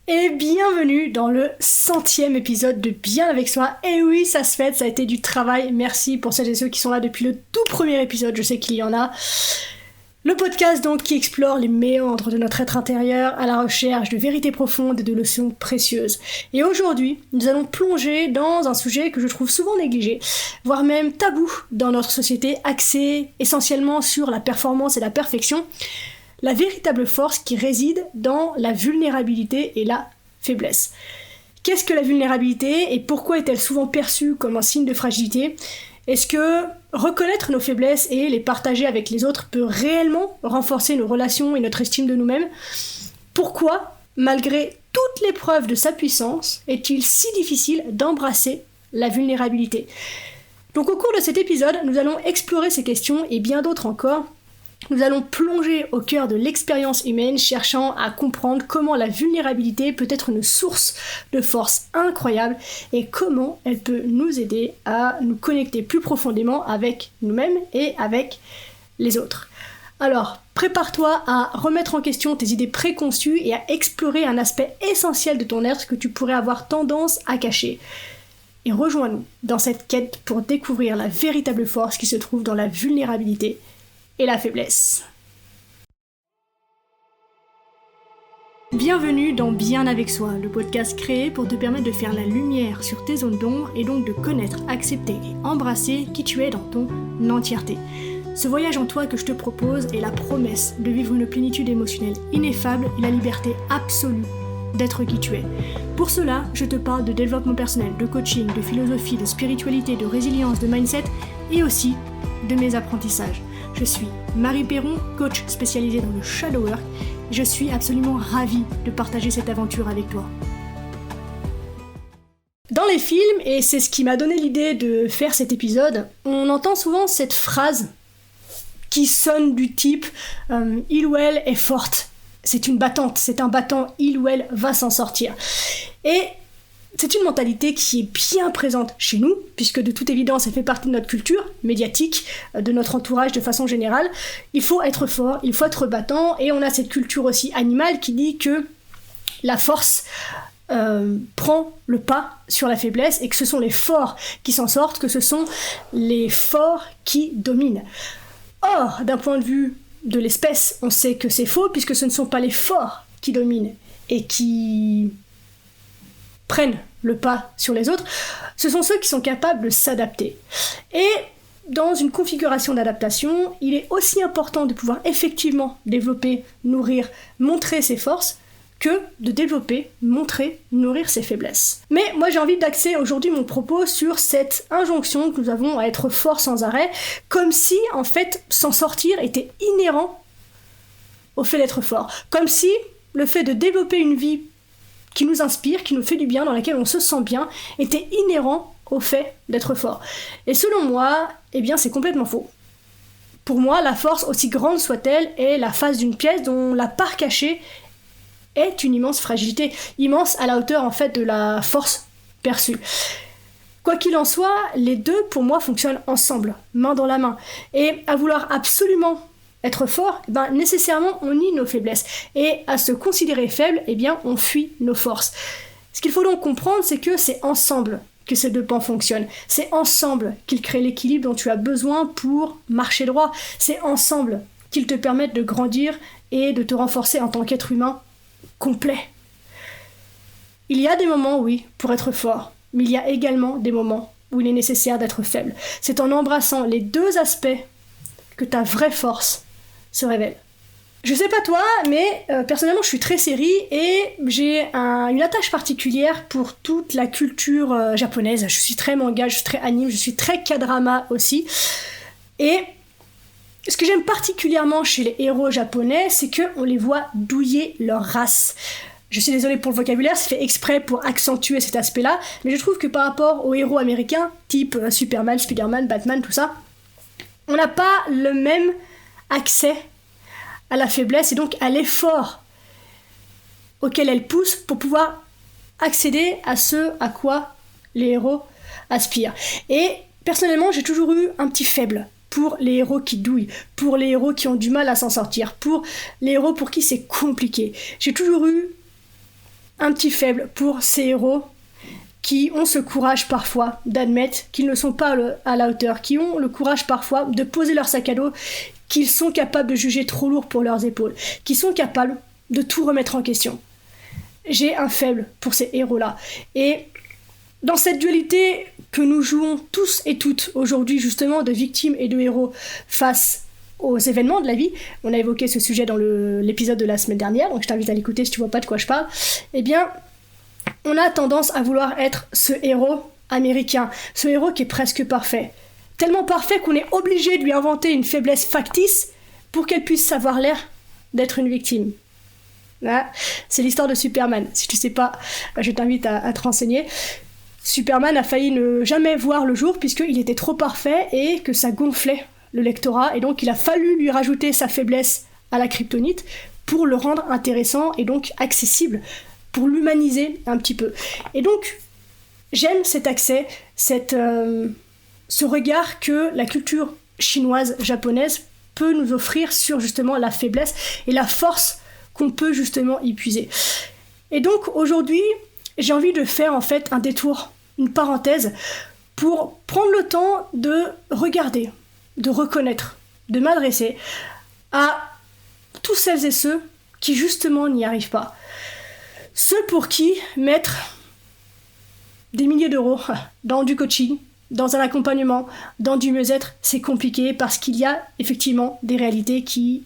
Et bienvenue dans le 100e épisode de Bien avec soi. Et oui, ça se fait, ça a été du travail. Merci pour celles et ceux qui sont là depuis le tout premier épisode, je sais qu'il y en a. Le podcast donc qui explore les méandres de notre être intérieur à la recherche de vérités profondes et de leçons précieuses. Et aujourd'hui, nous allons plonger dans un sujet que je trouve souvent négligé, voire même tabou dans notre société, axé essentiellement sur la performance et la perfection. La véritable force qui réside dans la vulnérabilité et la faiblesse. Qu'est-ce que la vulnérabilité et pourquoi est-elle souvent perçue comme un signe de fragilité ? Est-ce que reconnaître nos faiblesses et les partager avec les autres peut réellement renforcer nos relations et notre estime de nous-mêmes ? Pourquoi, malgré toutes les preuves de sa puissance, est-il si difficile d'embrasser la vulnérabilité ? Donc au cours de cet épisode, nous allons explorer ces questions et bien d'autres encore. Nous allons plonger au cœur de l'expérience humaine, cherchant à comprendre comment la vulnérabilité peut être une source de force incroyable et comment elle peut nous aider à nous connecter plus profondément avec nous-mêmes et avec les autres. Alors, prépare-toi à remettre en question tes idées préconçues et à explorer un aspect essentiel de ton être que tu pourrais avoir tendance à cacher. Et rejoins-nous dans cette quête pour découvrir la véritable force qui se trouve dans la vulnérabilité et la faiblesse. Bienvenue dans Bien avec soi, le podcast créé pour te permettre de faire la lumière sur tes zones d'ombre et donc de connaître, accepter et embrasser qui tu es dans ton entièreté. Ce voyage en toi que je te propose est la promesse de vivre une plénitude émotionnelle ineffable et la liberté absolue d'être qui tu es. Pour cela, je te parle de développement personnel, de coaching, de philosophie, de spiritualité, de résilience, de mindset et aussi de mes apprentissages. Je suis Marie Perron, coach spécialisée dans le shadow work. Je suis absolument ravie de partager cette aventure avec toi. Dans les films, et c'est ce qui m'a donné l'idée de faire cet épisode, on entend souvent cette phrase qui sonne du type « il ou elle est forte ». C'est une battante, c'est un battant, il ou elle va s'en sortir. Et c'est une mentalité qui est bien présente chez nous, puisque de toute évidence, elle fait partie de notre culture médiatique, de notre entourage de façon générale. Il faut être fort, il faut être battant, et on a cette culture aussi animale qui dit que la force prend le pas sur la faiblesse, et que ce sont les forts qui s'en sortent, que ce sont les forts qui dominent. Or, d'un point de vue de l'espèce, on sait que c'est faux, puisque ce ne sont pas les forts qui dominent, et qui prennent le pas sur les autres, ce sont ceux qui sont capables de s'adapter. Et dans une configuration d'adaptation, il est aussi important de pouvoir effectivement développer, nourrir, montrer ses forces, que de développer, montrer, nourrir ses faiblesses. Mais moi j'ai envie d'axer aujourd'hui mon propos sur cette injonction que nous avons à être forts sans arrêt, comme si en fait s'en sortir était inhérent au fait d'être fort. Comme si le fait de développer une vie qui nous inspire, qui nous fait du bien, dans laquelle on se sent bien, était inhérent au fait d'être fort. Et selon moi, eh bien c'est complètement faux. Pour moi, la force, aussi grande soit-elle, est la face d'une pièce dont la part cachée est une immense fragilité, immense à la hauteur en fait de la force perçue. Quoi qu'il en soit, les deux pour moi fonctionnent ensemble, main dans la main. Et à vouloir absolument être fort, nécessairement on nie nos faiblesses. Et à se considérer faible, on fuit nos forces. Ce qu'il faut donc comprendre, c'est que c'est ensemble que ces deux pans fonctionnent. C'est ensemble qu'ils créent l'équilibre dont tu as besoin pour marcher droit. C'est ensemble qu'ils te permettent de grandir et de te renforcer en tant qu'être humain complet. Il y a des moments, oui, pour être fort, mais il y a également des moments où il est nécessaire d'être faible. C'est en embrassant les deux aspects que ta vraie force se révèle. Je sais pas toi, mais personnellement je suis très série et j'ai une attache particulière pour toute la culture japonaise. Je suis très manga, je suis très anime, je suis très K-drama aussi. Et ce que j'aime particulièrement chez les héros japonais, c'est qu'on les voit douiller leur race. Je suis désolée pour le vocabulaire, c'est fait exprès pour accentuer cet aspect-là, mais je trouve que par rapport aux héros américains, type Superman, Spider-Man, Batman, tout ça, on n'a pas le même accès à la faiblesse et donc à l'effort auquel elle pousse pour pouvoir accéder à ce à quoi les héros aspirent. Et personnellement, j'ai toujours eu un petit faible pour les héros qui douillent, pour les héros qui ont du mal à s'en sortir, pour les héros pour qui c'est compliqué. J'ai toujours eu un petit faible pour ces héros qui ont ce courage parfois d'admettre qu'ils ne sont pas à la hauteur, qui ont le courage parfois de poser leur sac à dos, qu'ils sont capables de juger trop lourd pour leurs épaules, qui sont capables de tout remettre en question. J'ai un faible pour ces héros-là. Et dans cette dualité que nous jouons tous et toutes aujourd'hui, justement, de victimes et de héros face aux événements de la vie, on a évoqué ce sujet dans l'épisode de la semaine dernière, donc je t'invite à l'écouter si tu vois pas de quoi je parle, eh bien, on a tendance à vouloir être ce héros américain, ce héros qui est presque parfait. Tellement parfait qu'on est obligé de lui inventer une faiblesse factice pour qu'elle puisse savoir l'air d'être une victime. Voilà. C'est l'histoire de Superman. Si tu sais pas, je t'invite à te renseigner. Superman a failli ne jamais voir le jour puisqu'il était trop parfait et que ça gonflait le lectorat. Et donc il a fallu lui rajouter sa faiblesse à la kryptonite pour le rendre intéressant et donc accessible, pour l'humaniser un petit peu. Et donc, j'aime cet accès, ce regard que la culture chinoise, japonaise peut nous offrir sur justement la faiblesse et la force qu'on peut justement y puiser. Et donc, aujourd'hui, j'ai envie de faire en fait un détour, une parenthèse, pour prendre le temps de regarder, de reconnaître, de m'adresser à tous celles et ceux qui justement n'y arrivent pas. Ceux pour qui mettre des milliers d'euros dans du coaching, dans un accompagnement, dans du mieux-être, c'est compliqué parce qu'il y a effectivement des réalités qui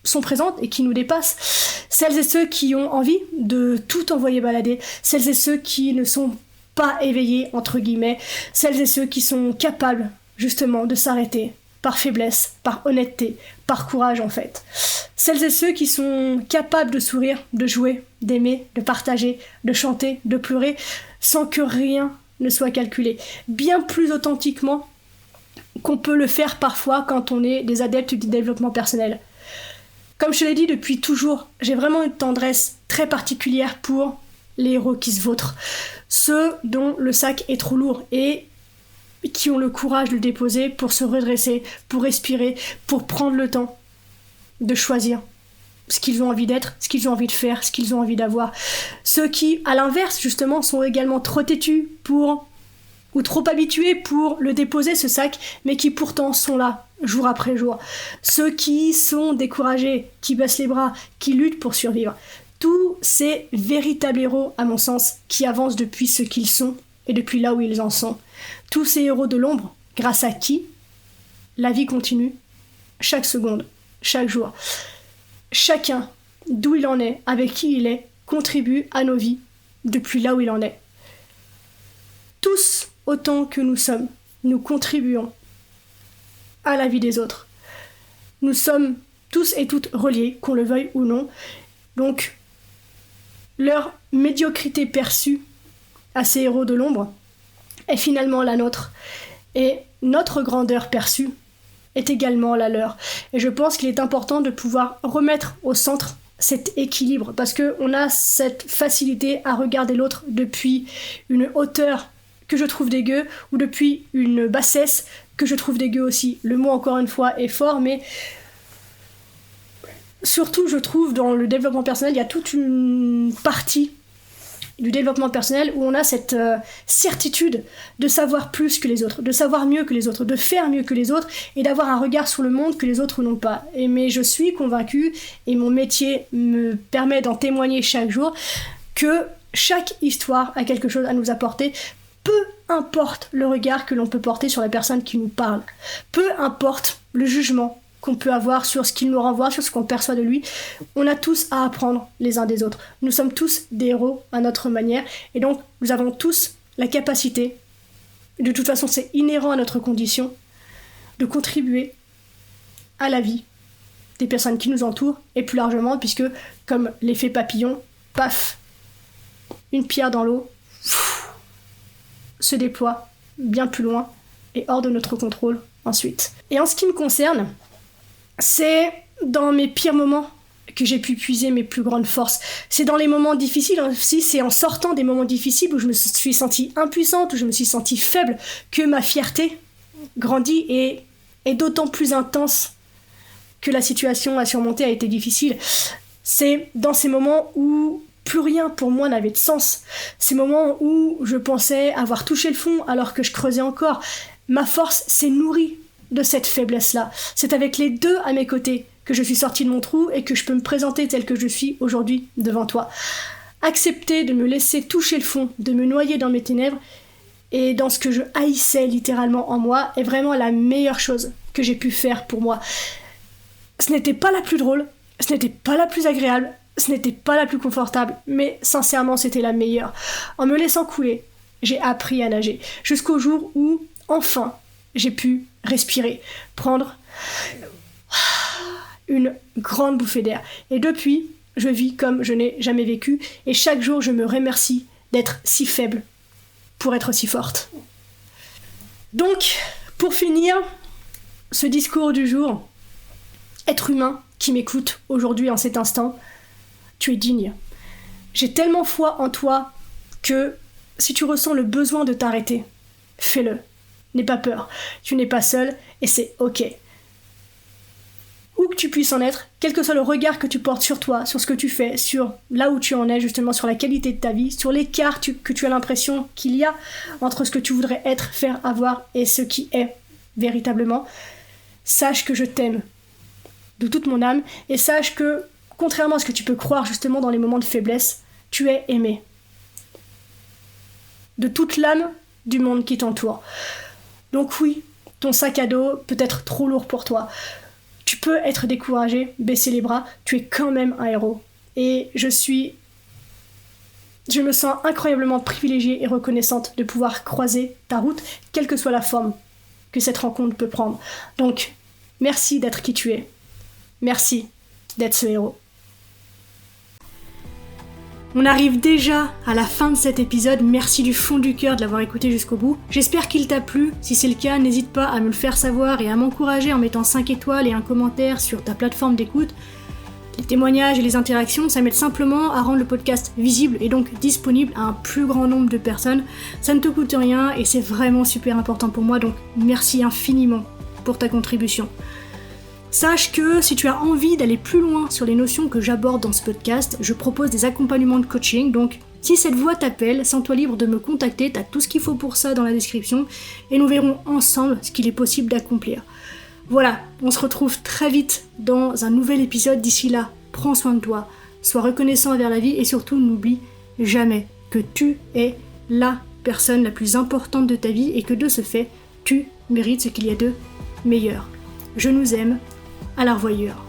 sont présentes et qui nous dépassent. Celles et ceux qui ont envie de tout envoyer balader, celles et ceux qui ne sont pas éveillés, entre guillemets, celles et ceux qui sont capables justement de s'arrêter par faiblesse, par honnêteté, par courage en fait. Celles et ceux qui sont capables de sourire, de jouer, d'aimer, de partager, de chanter, de pleurer, sans que rien ne soit calculé. Bien plus authentiquement qu'on peut le faire parfois quand on est des adeptes du développement personnel. Comme je te l'ai dit depuis toujours, j'ai vraiment une tendresse très particulière pour les héros qui se vautrent. Ceux dont le sac est trop lourd et qui ont le courage de le déposer pour se redresser, pour respirer, pour prendre le temps de choisir ce qu'ils ont envie d'être, ce qu'ils ont envie de faire, ce qu'ils ont envie d'avoir. Ceux qui, à l'inverse, justement, sont également trop têtus ou trop habitués pour le déposer, ce sac, mais qui pourtant sont là, jour après jour. Ceux qui sont découragés, qui baissent les bras, qui luttent pour survivre. Tous ces véritables héros, à mon sens, qui avancent depuis ce qu'ils sont et depuis là où ils en sont. Tous ces héros de l'ombre, grâce à qui la vie continue, chaque seconde, chaque jour. Chacun, d'où il en est, avec qui il est, contribue à nos vies depuis là où il en est. Tous, autant que nous sommes, nous contribuons à la vie des autres. Nous sommes tous et toutes reliés, qu'on le veuille ou non. Donc, leur médiocrité perçue à ces héros de l'ombre est finalement la nôtre. Et notre grandeur perçue est également la leur. Et je pense qu'il est important de pouvoir remettre au centre cet équilibre, parce qu'on a cette facilité à regarder l'autre depuis une hauteur que je trouve dégueu, ou depuis une bassesse que je trouve dégueu aussi. Le mot, encore une fois, est fort, mais surtout, je trouve, dans le développement personnel, il y a toute une partie du développement personnel où on a cette certitude de savoir plus que les autres, de savoir mieux que les autres, de faire mieux que les autres et d'avoir un regard sur le monde que les autres n'ont pas. Mais je suis convaincue, et mon métier me permet d'en témoigner chaque jour, que chaque histoire a quelque chose à nous apporter, peu importe le regard que l'on peut porter sur la personne qui nous parle, peu importe le jugement qu'on peut avoir sur ce qu'il nous renvoie, sur ce qu'on perçoit de lui. On a tous à apprendre les uns des autres. Nous sommes tous des héros à notre manière, et donc nous avons tous la capacité, de toute façon c'est inhérent à notre condition, de contribuer à la vie des personnes qui nous entourent, et plus largement, puisque comme l'effet papillon, paf, une pierre dans l'eau, se déploie bien plus loin et hors de notre contrôle ensuite. Et en ce qui me concerne, c'est dans mes pires moments que j'ai pu puiser mes plus grandes forces. C'est dans les moments difficiles aussi, c'est en sortant des moments difficiles où je me suis sentie impuissante, où je me suis sentie faible, que ma fierté grandit et est d'autant plus intense que la situation à surmonter a été difficile. C'est dans ces moments où plus rien pour moi n'avait de sens. Ces moments où je pensais avoir touché le fond alors que je creusais encore. Ma force s'est nourrie de cette faiblesse-là. C'est avec les deux à mes côtés que je suis sortie de mon trou et que je peux me présenter tel que je suis aujourd'hui devant toi. Accepter de me laisser toucher le fond, de me noyer dans mes ténèbres et dans ce que je haïssais littéralement en moi est vraiment la meilleure chose que j'ai pu faire pour moi. Ce n'était pas la plus drôle, ce n'était pas la plus agréable, ce n'était pas la plus confortable, mais sincèrement c'était la meilleure. En me laissant couler, j'ai appris à nager, jusqu'au jour où, enfin, j'ai pu respirer, prendre une grande bouffée d'air. Et depuis, je vis comme je n'ai jamais vécu, et chaque jour je me remercie d'être si faible pour être si forte. Donc, pour finir, ce discours du jour, être humain qui m'écoute aujourd'hui en cet instant, tu es digne. J'ai tellement foi en toi que si tu ressens le besoin de t'arrêter, fais-le. N'aie pas peur, tu n'es pas seul et c'est ok. Où que tu puisses en être, quel que soit le regard que tu portes sur toi, sur ce que tu fais, sur là où tu en es justement, sur la qualité de ta vie, sur l'écart que tu as l'impression qu'il y a entre ce que tu voudrais être, faire, avoir et ce qui est véritablement, sache que je t'aime de toute mon âme et sache que, contrairement à ce que tu peux croire justement dans les moments de faiblesse, tu es aimé. De toute l'âme du monde qui t'entoure. Donc oui, ton sac à dos peut être trop lourd pour toi. Tu peux être découragé, baisser les bras, tu es quand même un héros. Et je me sens incroyablement privilégiée et reconnaissante de pouvoir croiser ta route, quelle que soit la forme que cette rencontre peut prendre. Donc, merci d'être qui tu es. Merci d'être ce héros. On arrive déjà à la fin de cet épisode, merci du fond du cœur de l'avoir écouté jusqu'au bout. J'espère qu'il t'a plu, si c'est le cas, n'hésite pas à me le faire savoir et à m'encourager en mettant 5 étoiles et un commentaire sur ta plateforme d'écoute. Les témoignages et les interactions, ça m'aide simplement à rendre le podcast visible et donc disponible à un plus grand nombre de personnes. Ça ne te coûte rien et c'est vraiment super important pour moi, donc merci infiniment pour ta contribution. Sache que si tu as envie d'aller plus loin sur les notions que j'aborde dans ce podcast, je propose des accompagnements de coaching, donc si cette voix t'appelle, sens-toi libre de me contacter, t'as tout ce qu'il faut pour ça dans la description, et nous verrons ensemble ce qu'il est possible d'accomplir. Voilà, on se retrouve très vite dans un nouvel épisode, d'ici là, prends soin de toi, sois reconnaissant envers la vie, et surtout n'oublie jamais que tu es la personne la plus importante de ta vie, et que de ce fait, tu mérites ce qu'il y a de meilleur. Je nous aime. À la revoyure.